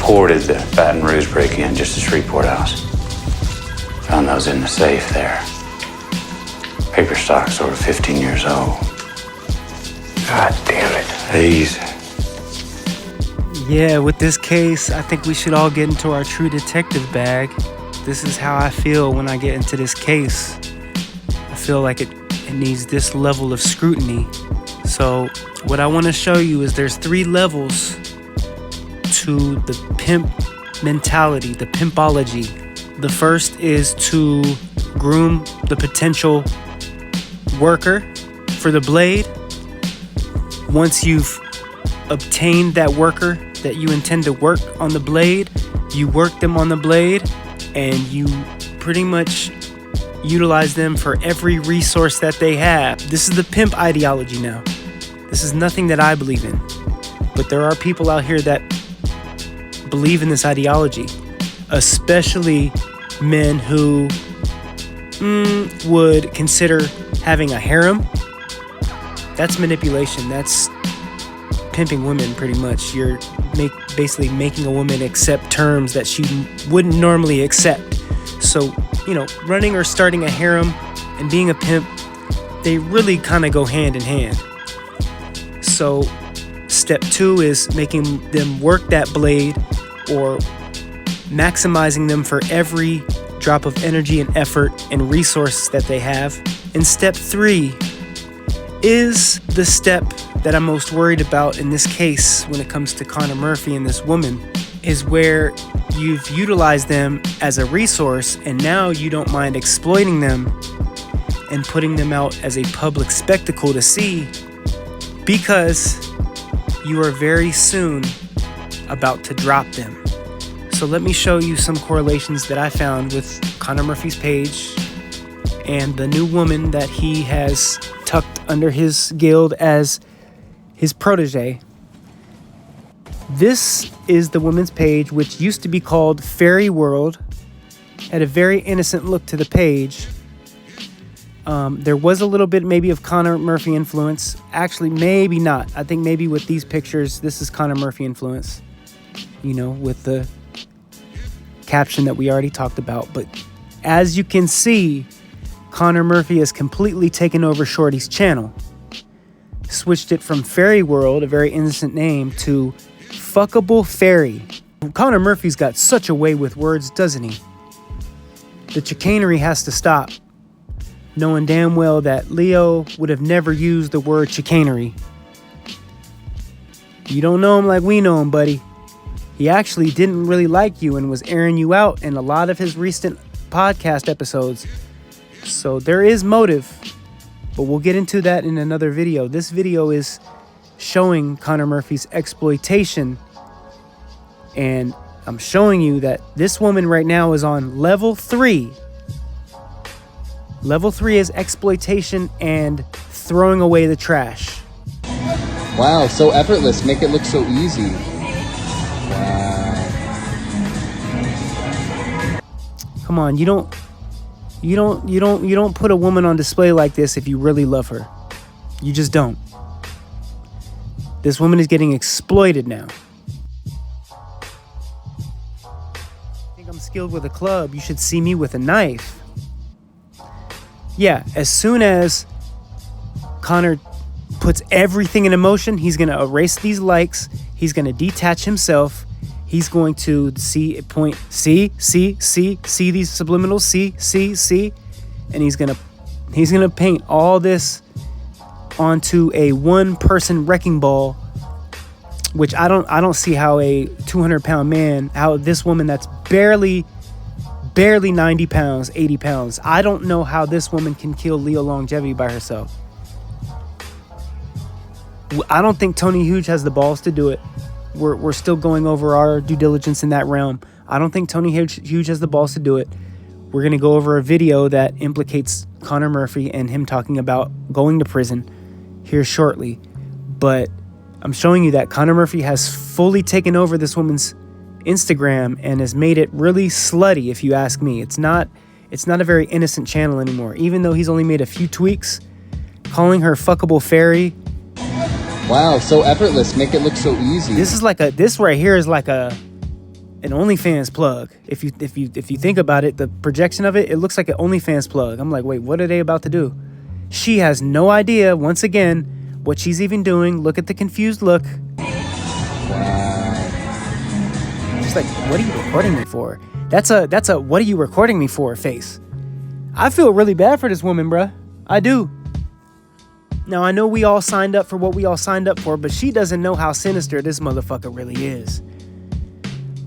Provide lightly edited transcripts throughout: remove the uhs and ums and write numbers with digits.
reported the Baton Rouge break-in just as Shreveport House. Found those in the safe there. Paper stock's over 15 years old. God damn it. Easy. Yeah, with this case, I think we should all get into our true detective bag. This is how I feel when I get into this case. I feel like it needs this level of scrutiny. So what I want to show you is there's 3 levels to the pimp mentality, the pimpology. The first is to groom the potential worker for the blade. Once you've obtained that worker that you intend to work on the blade, you work them on the blade and you pretty much utilize them for every resource that they have. This is the pimp ideology now. This is nothing that I believe in, but there are people out here that believe in this ideology, especially men who would consider having a harem. That's manipulation. That's pimping women, pretty much. You're basically making a woman accept terms that she wouldn't normally accept. So, running or starting a harem and being a pimp, they really kind of go hand in hand. So, step 2 is making them work that blade or maximizing them for every drop of energy and effort and resource that they have. And step 3 is the step that I'm most worried about in this case when it comes to Connor Murphy and this woman, is where you've utilized them as a resource and now you don't mind exploiting them and putting them out as a public spectacle to see, because you are very soon about to drop them. So let me show you some correlations that I found with Connor Murphy's page and the new woman that he has tucked under his guild as his protege. This is the woman's page, which used to be called Fairy World. Had a very innocent look to the page. There was a little bit maybe of Connor Murphy influence. Actually, maybe not. I think maybe with these pictures, this is Connor Murphy influence. With the caption that we already talked about. But as you can see, Connor Murphy has completely taken over Shorty's channel. Switched it from Fairy World, a very innocent name, to Fuckable Fairy. Connor Murphy's got such a way with words, doesn't he? The chicanery has to stop. Knowing damn well that Leo would have never used the word chicanery. You don't know him like we know him, buddy. He actually didn't really like you and was airing you out in a lot of his recent podcast episodes. So there is motive, but we'll get into that in another video. This video is showing Connor Murphy's exploitation, and I'm showing you that this woman right now is on level 3. Level 3 is exploitation and throwing away the trash. Wow, so effortless. Make it look so easy. Wow. Come on, you don't put a woman on display like this if you really love her. You just don't. This woman is getting exploited now. I think I'm skilled with a club. You should see me with a knife. Yeah, as soon as Connor puts everything in motion, he's going to erase these likes. He's going to detach himself. He's going to see these subliminals, see, and he's going to paint all this onto a one-person wrecking ball, which I don't see how a 200-pound man, how this woman that's barely 90 pounds, 80 pounds. I don't know how this woman can kill Leo Longevity by herself. I don't think Tony Huge has the balls to do it. We're still going over our due diligence in that realm. I don't think Tony Huge has the balls to do it. We're going to go over a video that implicates Connor Murphy and him talking about going to prison here shortly. But I'm showing you that Connor Murphy has fully taken over this woman's Instagram and has made it really slutty, if you ask me. It's not a very innocent channel anymore, even though he's only made a few tweaks. Calling her Fuckable Fairy. Wow, so effortless. Make it look so easy. This right here is like a an OnlyFans plug. If you think about it, the projection of it looks like an OnlyFans plug. I'm like, wait, what are they about to do? She has no idea, once again, what she's even doing. Look at the confused look. She's like, what are you recording me for? That's a what are you recording me for face. I feel really bad for this woman, bruh. I do. Now, I know we all signed up for what we all signed up for, but she doesn't know how sinister this motherfucker really is.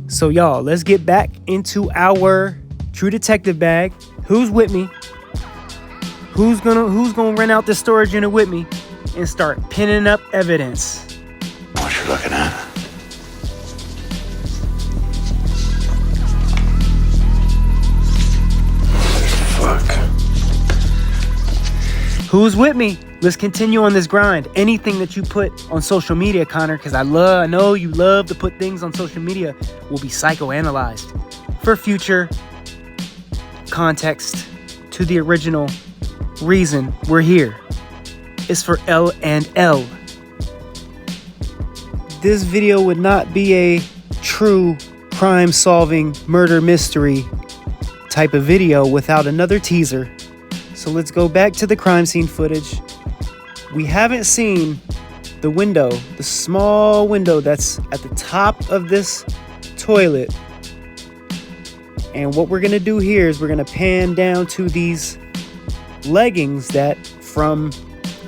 So, y'all, let's get back into our True Detective bag. Who's with me? Who's gonna rent out this storage unit with me and start pinning up evidence? What you're looking at? What the fuck? Who's with me? Let's continue on this grind. Anything that you put on social media, Connor, because I know you love to put things on social media, will be psychoanalyzed for future context to the original reason we're here. It's for L&L. This video would not be a true crime-solving murder mystery type of video without another teaser. So let's go back to the crime scene footage. We haven't seen the window, the small window that's at the top of this toilet. And what we're going to do here is we're going to pan down to these leggings that, from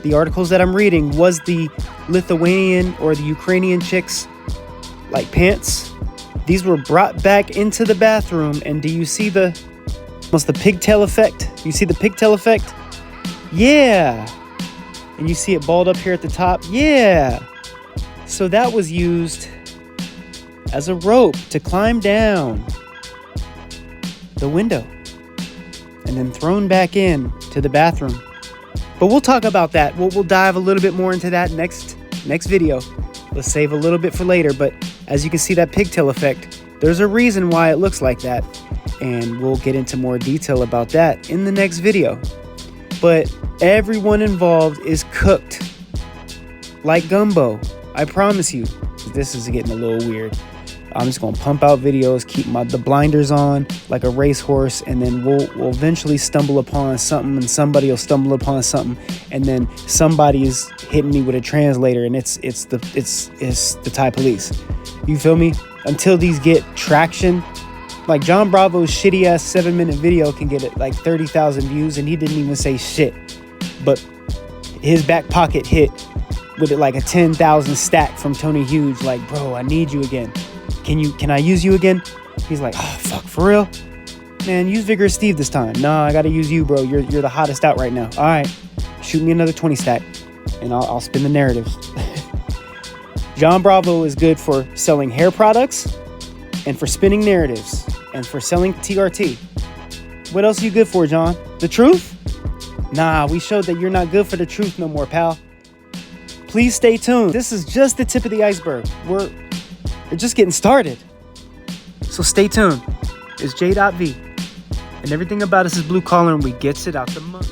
the articles that I'm reading, was the Lithuanian or the Ukrainian chicks like pants. These were brought back into the bathroom. And do you see the pigtail effect? You see the pigtail effect? Yeah. And you see it balled up here at the top? Yeah. So that was used as a rope to climb down the window and then thrown back in to the bathroom. But we'll talk about that. We'll dive a little bit more into that next video. Let's save a little bit for later. But as you can see, that pigtail effect, there's a reason why it looks like that. And we'll get into more detail about that in the next video. But everyone involved is cooked like gumbo. I promise you. This is getting a little weird. I'm just going to pump out videos, keep the blinders on like a racehorse, and then we'll eventually stumble upon something, and somebody will stumble upon something, and then somebody is hitting me with a translator, and it's the Thai police. You feel me? Until these get traction. Like John Bravo's shitty ass 7-minute video can get it like 30,000 views, and he didn't even say shit. But his back pocket hit with it like a 10,000 stack from Tony Hughes. Like, bro, I need you again. Can I use you again? He's like, oh fuck, for real? Man, use Vigorous Steve this time. Nah, I gotta use you, bro. You're the hottest out right now. All right, shoot me another 20 stack, and I'll spin the narratives. John Bravo is good for selling hair products, and for spinning narratives, and for selling TRT. What else are you good for, John? The truth? Nah, we showed that you're not good for the truth no more, pal. Please stay tuned. This is just the tip of the iceberg. We're just getting started. So stay tuned. It's J.V. And everything about us is blue collar, and we gets it out the mud.